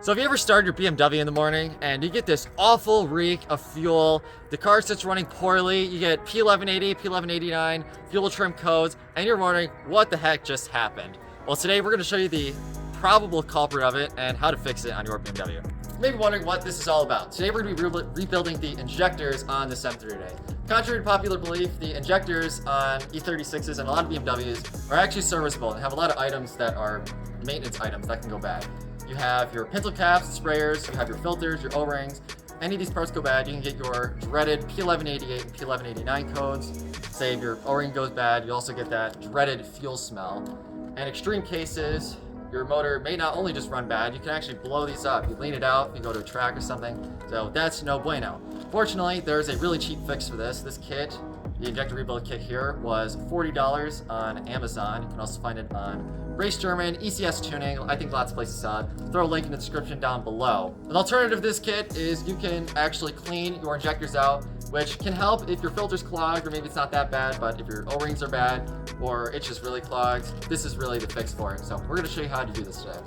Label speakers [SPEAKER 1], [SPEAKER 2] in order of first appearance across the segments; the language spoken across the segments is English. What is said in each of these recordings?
[SPEAKER 1] So have you ever started your BMW in the morning and you get this awful reek of fuel, the car starts running poorly, you get P1180, P1189, fuel trim codes, and you're wondering what the heck just happened? Well, today we're going to show you the probable culprit of it and how to fix it on your BMW. You may be wondering what this is all about. Today we're going to be rebuilding the injectors on this M3 today. Contrary to popular belief, the injectors on E36s and a lot of BMWs are actually serviceable and have a lot of items that are maintenance items that can go bad. You have your pintle caps, sprayers, you have your filters, your O-rings. Any of these parts go bad, you can get your dreaded P1188 and P1189 codes. Say if your O-ring goes bad, you also get that dreaded fuel smell. In extreme cases, your motor may not only just run bad, you can actually blow these up. You lean it out, you go to a track or something, so that's no bueno. Fortunately, there's a really cheap fix for this. This kit, the Injector Rebuild kit here, was $40 on Amazon. You can also find it on Race German, ECS Tuning, I think lots of places saw it. Throw a link in the description down below. An alternative to this kit is you can actually clean your injectors out, which can help if your filter's clogged, or maybe it's not that bad, but if your O-rings are bad, or it's just really clogged, this is really the fix for it. So we're gonna show you how to do this today.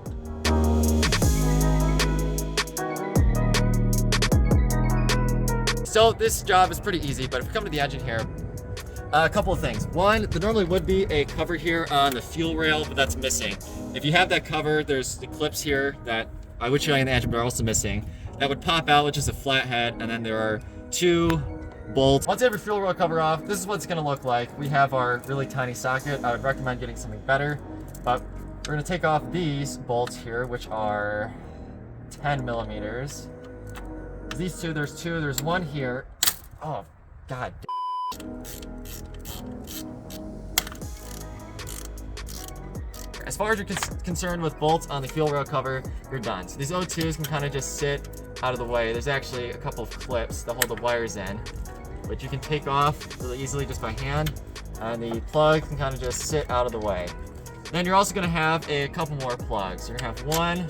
[SPEAKER 1] So this job is pretty easy, but if we come to the engine here, a couple of things. One, there normally would be a cover here on the fuel rail, but that's missing. If you have that cover, there's the clips here that I would show you in the engine, but are also missing. That would pop out, which is a flathead, and then there are two bolts. Once you have your fuel rail cover off, this is what it's gonna look like. We have our really tiny socket. I would recommend getting something better, but we're gonna take off these bolts here, which are 10 millimeters. These two, there's one here. Oh, God. As far as you're concerned with bolts on the fuel rail cover, you're done. So these O2s can kind of just sit out of the way. There's actually a couple of clips that hold the wires in, which you can take off really easily just by hand. And the plug can kind of just sit out of the way. Then you're also gonna have a couple more plugs. You're gonna have one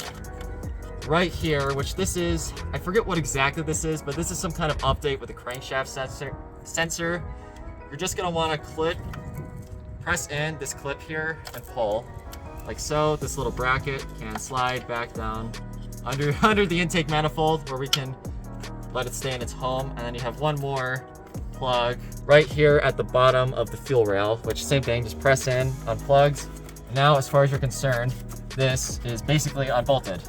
[SPEAKER 1] right here, which this is, I forget what exactly this is, but this is some kind of update with the crankshaft sensor. You're just gonna wanna press in this clip here and pull. Like so. This little bracket can slide back down under the intake manifold where we can let it stay in its home. And then you have one more plug right here at the bottom of the fuel rail, which same thing, just press in, unplugs. Now, as far as you're concerned, this is basically unbolted.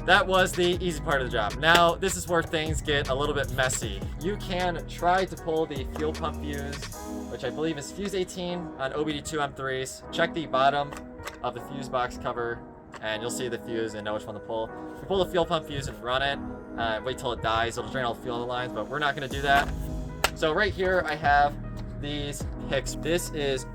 [SPEAKER 1] That was the easy part of the job. Now, this is where things get a little bit messy. You can try to pull the fuel pump fuse, which I believe is fuse 18 on OBD2 M3s. Check the bottom of the fuse box cover and you'll see the fuse and know which one to pull. If you pull the fuel pump fuse and run it, wait till it dies, it'll drain all the fuel in the lines, but we're not gonna do that. So right here I have these picks. This is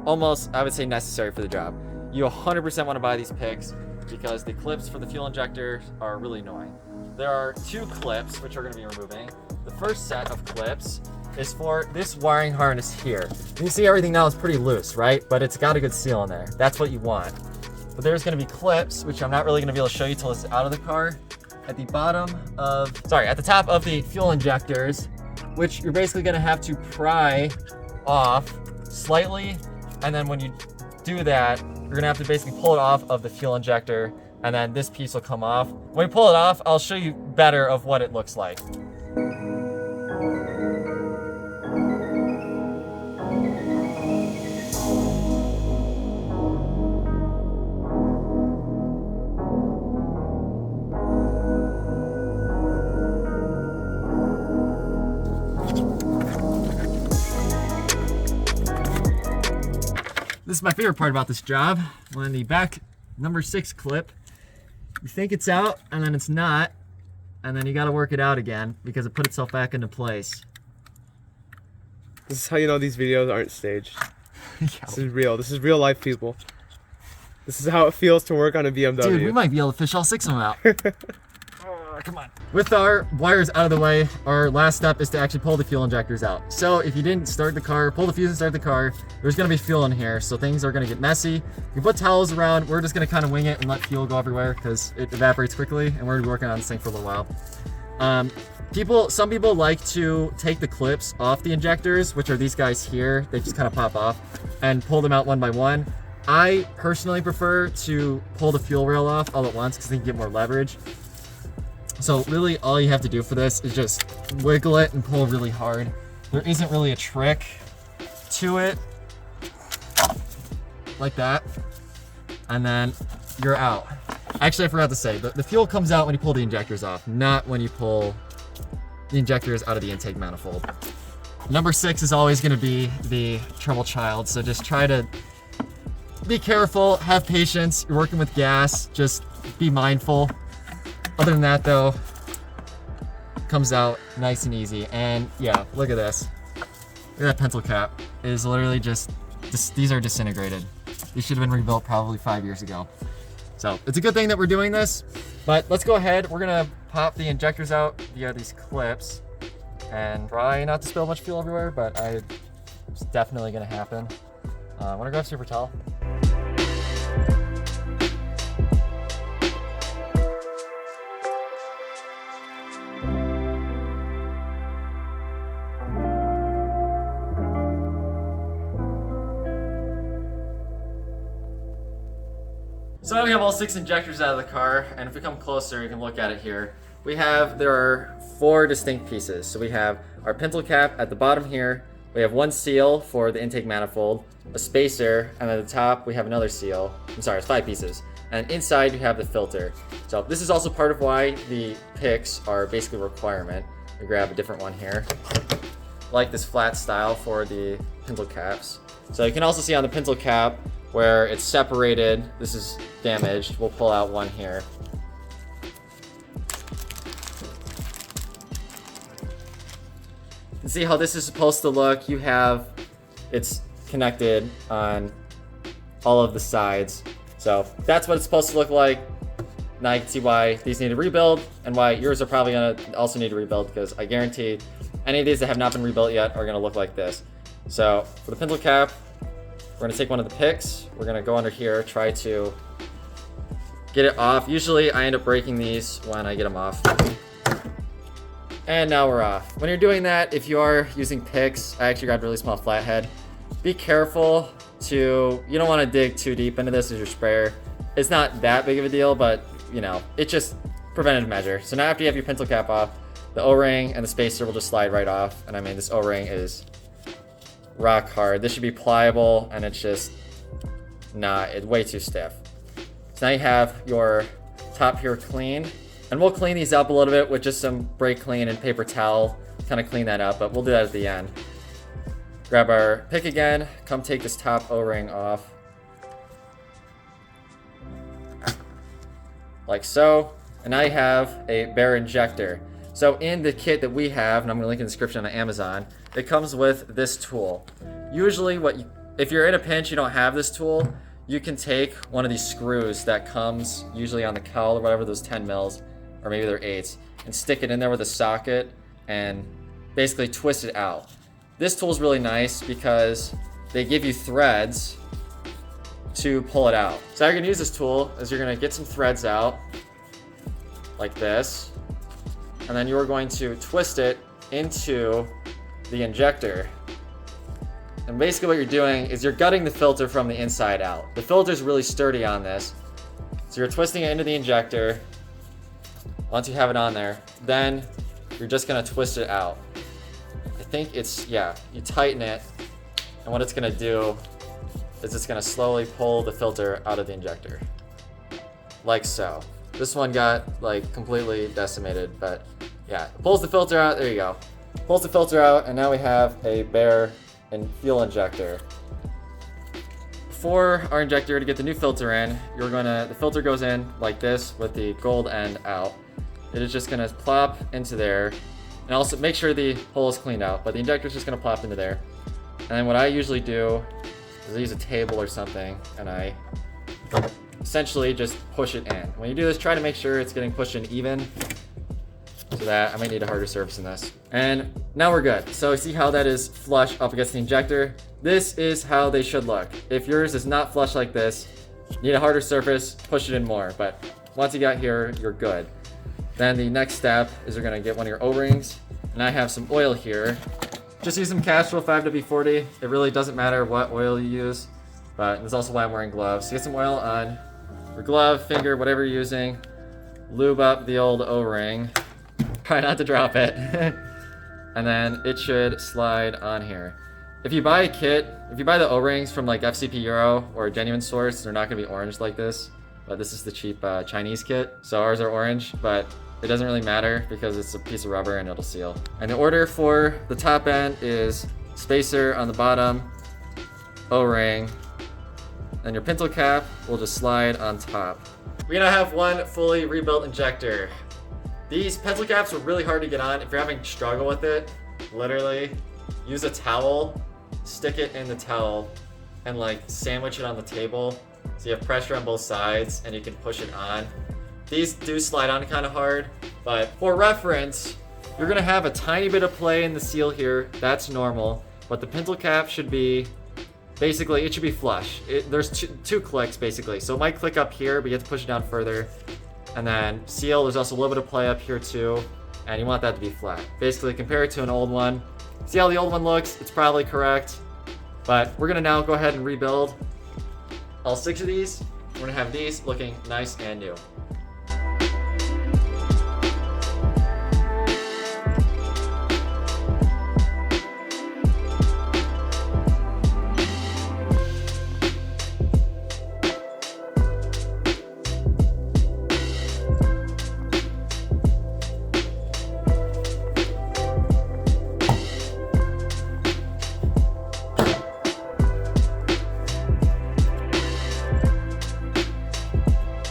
[SPEAKER 1] almost, I would say, necessary for the job. You 100% wanna buy these picks because the clips for the fuel injector are really annoying. There are two clips which we're gonna be removing. The first set of clips is for this wiring harness here. You can see everything now is pretty loose, right? But it's got a good seal in there. That's what you want. But there's gonna be clips, which I'm not really gonna be able to show you till it's out of the car, at the top of the fuel injectors, which you're basically gonna have to pry off slightly. And then when you do that, you're gonna have to basically pull it off of the fuel injector, and then this piece will come off. When we pull it off, I'll show you better of what it looks like. This is my favorite part about this job. When the back number 6 clip, you think it's out and then it's not, and then you got to work it out again because it put itself back into place.
[SPEAKER 2] This is how you know these videos aren't staged.
[SPEAKER 1] Yeah.
[SPEAKER 2] This is real. This is real life, people. This is how it feels to work on a BMW.
[SPEAKER 1] Dude, we might be able to fish all 6 of them out. Come on. With our wires out of the way, our last step is to actually pull the fuel injectors out. So if you didn't start the car, pull the fuse and start the car, there's gonna be fuel in here, so things are gonna get messy. You put towels around, we're just gonna kind of wing it and let fuel go everywhere because it evaporates quickly, and we're gonna be working on this thing for a little while. Some people like to take the clips off the injectors, which are these guys here. They just kind of pop off, and pull them out one by one. I personally prefer to pull the fuel rail off all at once because you can get more leverage. So really all you have to do for this is just wiggle it and pull really hard. There isn't really a trick to it. Like that. And then you're out. Actually, I forgot to say, the fuel comes out when you pull the injectors off, not when you pull the injectors out of the intake manifold. Number 6 is always going to be the trouble child, so just try to be careful, have patience. You're working with gas, just be mindful. Other than that though, comes out nice and easy. And yeah, look at this. Look at that pencil cap. It is literally just these are disintegrated. These should have been rebuilt probably 5 years ago. So it's a good thing that we're doing this, but let's go ahead. We're gonna pop the injectors out via these clips and try not to spill much fuel everywhere, but it's definitely gonna happen. Wanna grab super towel? So now we have all 6 injectors out of the car, and if we come closer, you can look at it here. There are 4 distinct pieces. So we have our pintle cap at the bottom here. We have 1 seal for the intake manifold, a spacer, and at the top we have another seal. I'm sorry, it's 5 pieces. And inside you have the filter. So this is also part of why the picks are basically a requirement. We grab a different one here, like this flat style for the pintle caps. So you can also see on the pintle cap where it's separated, this is damaged. We'll pull out one here. You can see how this is supposed to look. It's connected on all of the sides. So that's what it's supposed to look like. Now you can see why these need a rebuild and why yours are probably gonna also need a rebuild, because I guarantee any of these that have not been rebuilt yet are gonna look like this. So for the pintle cap, we're gonna take one of the picks. We're gonna go under here, try to get it off. Usually I end up breaking these when I get them off. And now we're off. When you're doing that, if you are using picks, I actually grabbed a really small flathead. Be careful you don't wanna dig too deep into this as your sprayer. It's not that big of a deal, but it's just preventative measure. So now after you have your pintle cap off, the O-ring and the spacer will just slide right off. And I mean, this O-ring is rock hard. This should be pliable, and it's just not. It's way too stiff. So now you have your top here clean, and we'll clean these up a little bit with just some brake clean and paper towel, kind of clean that up, but we'll do that at the end. Grab our pick again, come take this top O-ring off. Like so, and now you have a bare injector. So in the kit that we have, and I'm gonna link in the description on Amazon, it comes with this tool. Usually if you're in a pinch, you don't have this tool, you can take one of these screws that comes usually on the cowl or whatever, those 10 mils, or maybe they're 8s, and stick it in there with a socket and basically twist it out. This tool is really nice because they give you threads to pull it out. So how you're gonna use this tool is you're gonna get some threads out like this, and then you're going to twist it into the injector. And basically what you're doing is you're gutting the filter from the inside out. The filter's really sturdy on this. So you're twisting it into the injector. Once you have it on there, then you're just gonna twist it out. I think you tighten it, and what it's gonna do is it's gonna slowly pull the filter out of the injector. Like so. This one got completely decimated, but yeah, it pulls the filter out, there you go. Pulls the filter out, and now we have a bare fuel injector. For our injector to get the new filter in, the filter goes in like this with the gold end out. It is just gonna plop into there, and also make sure the hole is cleaned out, but the injector is just gonna plop into there. And then what I usually do is I use a table or something, and I essentially just push it in. When you do this, try to make sure it's getting pushed in even, so that I might need a harder surface in this. And now we're good. So see how that is flush up against the injector? This is how they should look. If yours is not flush like this, you need a harder surface, push it in more. But once you got here, you're good. Then the next step is you're gonna get one of your O-rings. And I have some oil here. Just use some Castrol 5W40. It really doesn't matter what oil you use. but that's also why I'm wearing gloves. So get some oil on your glove, finger, whatever you're using. Lube up the old O-ring. Try not to drop it. And then it should slide on here. If you buy a kit, if you buy the O-rings from like FCP Euro or a genuine source, they're not gonna be orange like this. But this is the cheap Chinese kit. So ours are orange, but it doesn't really matter because it's a piece of rubber and it'll seal. And the order for the top end is spacer on the bottom, O-ring, and your pintle cap will just slide on top. We're gonna have one fully rebuilt injector. These pencil caps are really hard to get on. If you're having struggle with it, literally use a towel, stick it in the towel, and like sandwich it on the table so you have pressure on both sides and you can push it on. These do slide on kind of hard, but for reference, you're gonna have a tiny bit of play in the seal here. That's normal, but the pintle cap should be, basically, it should be flush. There's two clicks basically. So it might click up here, but you have to push it down further. And then seal, there's also a little bit of play up here too, and you want that to be flat. Basically, compare it to an old one. See how the old one looks? It's probably correct, but we're gonna now go ahead and rebuild all 6 of these. We're gonna have these looking nice and new.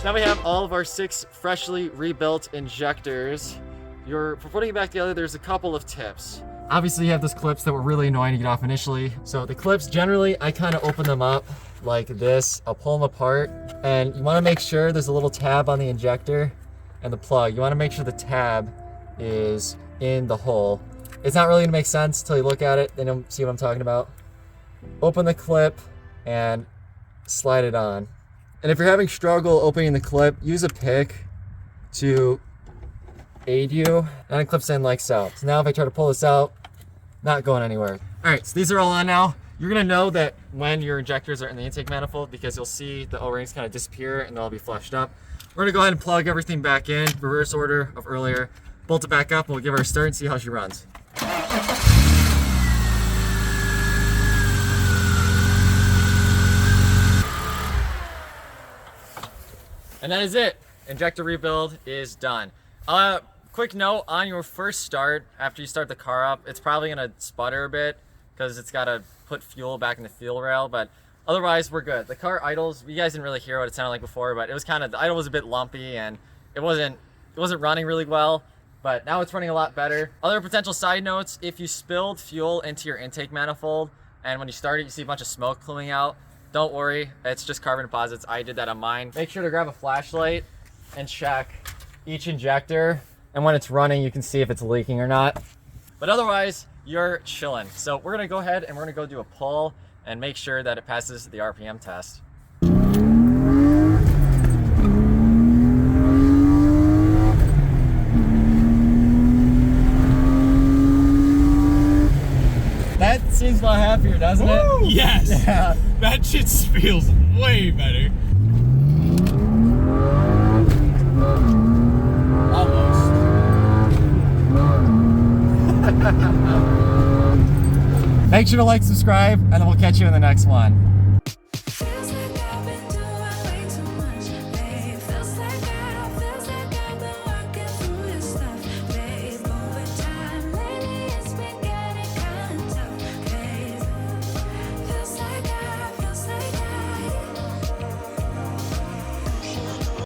[SPEAKER 1] Now we have all of our 6 freshly rebuilt injectors. For putting it back together, there's a couple of tips. Obviously you have those clips that were really annoying to get off initially. So the clips, generally, I kind of open them up like this. I'll pull them apart, and you want to make sure there's a little tab on the injector and the plug. You want to make sure the tab is in the hole. It's not really gonna make sense until you look at it, then you'll see what I'm talking about. Open the clip and slide it on. And if you're having struggle opening the clip, use a pick to aid you. And it clips in like so. So now if I try to pull this out, not going anywhere. All right, so these are all on now. You're gonna know that when your injectors are in the intake manifold because you'll see the O-rings kind of disappear and they'll be flushed up. We're gonna go ahead and plug everything back in, reverse order of earlier, bolt it back up, and we'll give her a start and see how she runs. And that is it. Injector rebuild is done. Quick note on your first start, after you start the car up, it's probably gonna sputter a bit because it's gotta put fuel back in the fuel rail, but otherwise we're good. The car idles, you guys didn't really hear what it sounded like before, but it was the idle was a bit lumpy and it wasn't running really well, but now it's running a lot better. Other potential side notes, if you spilled fuel into your intake manifold and when you start it, you see a bunch of smoke coming out, don't worry, it's just carbon deposits. I did that on mine. Make sure to grab a flashlight and check each injector. And when it's running, you can see if it's leaking or not. But otherwise, you're chilling. So we're gonna go ahead and we're gonna go do a pull and make sure that it passes the RPM test. That seems a lot happier, doesn't it?
[SPEAKER 3] Yes!
[SPEAKER 1] Yeah.
[SPEAKER 3] That shit feels way better.
[SPEAKER 1] Almost. Make sure to like, subscribe, and then we'll catch you in the next one.